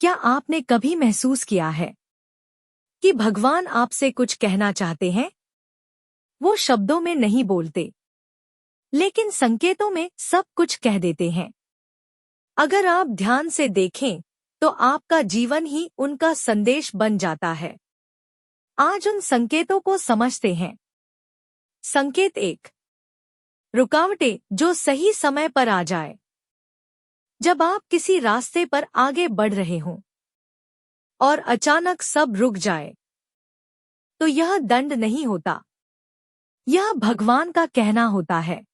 क्या आपने कभी महसूस किया है कि भगवान आपसे कुछ कहना चाहते हैं? वो शब्दों में नहीं बोलते, लेकिन संकेतों में सब कुछ कह देते हैं। अगर आप ध्यान से देखें, तो आपका जीवन ही उनका संदेश बन जाता है। आज उन संकेतों को समझते हैं। संकेत 1। रुकावटें जो सही समय पर आ जाए। जब आप किसी रास्ते पर आगे बढ़ रहे हों और अचानक सब रुक जाए, तो यह दंड नहीं होता। यह भगवान का कहना होता है,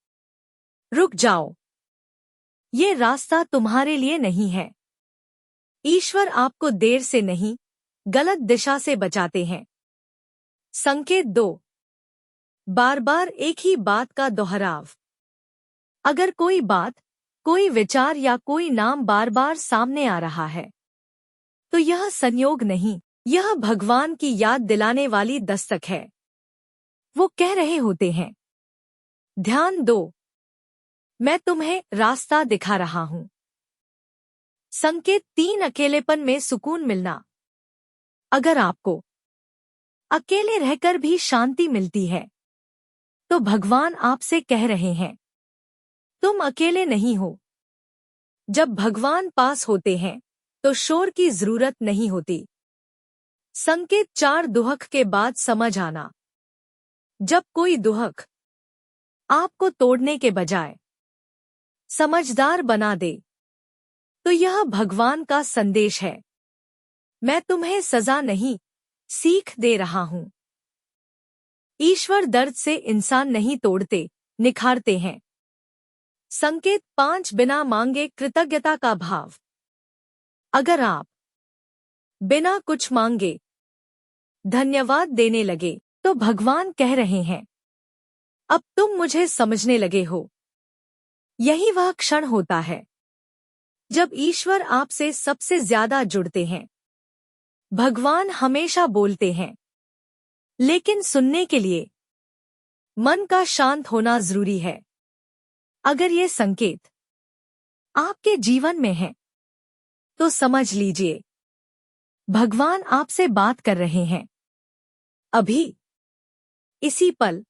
रुक जाओ, ये रास्ता तुम्हारे लिए नहीं है। ईश्वर आपको देर से नहीं, गलत दिशा से बचाते हैं। संकेत 2। बार बार एक ही बात का दोहराव। अगर कोई बात, कोई विचार या कोई नाम बार बार सामने आ रहा है, तो यह संयोग नहीं, यह भगवान की याद दिलाने वाली दस्तक है। वो कह रहे होते हैं, ध्यान दो, मैं तुम्हें रास्ता दिखा रहा हूं। संकेत 3। अकेलेपन में सुकून मिलना। अगर आपको अकेले रहकर भी शांति मिलती है, तो भगवान आपसे कह रहे हैं, तुम अकेले नहीं हो। जब भगवान पास होते हैं, तो शोर की जरूरत नहीं होती। संकेत 4। दुहक के बाद समझ आना। जब कोई दुहक आपको तोड़ने के बजाय समझदार बना दे, तो यह भगवान का संदेश है, मैं तुम्हें सजा नहीं, सीख दे रहा हूं। ईश्वर दर्द से इंसान नहीं तोड़ते, निखारते हैं। संकेत 5। बिना मांगे कृतज्ञता का भाव। अगर आप बिना कुछ मांगे धन्यवाद देने लगे, तो भगवान कह रहे हैं, अब तुम मुझे समझने लगे हो। यही वह क्षण होता है जब ईश्वर आपसे सबसे ज्यादा जुड़ते हैं। भगवान हमेशा बोलते हैं, लेकिन सुनने के लिए मन का शांत होना जरूरी है। अगर ये संकेत आपके जीवन में है, तो समझ लीजिए, भगवान आपसे बात कर रहे हैं। अभी, इसी पल।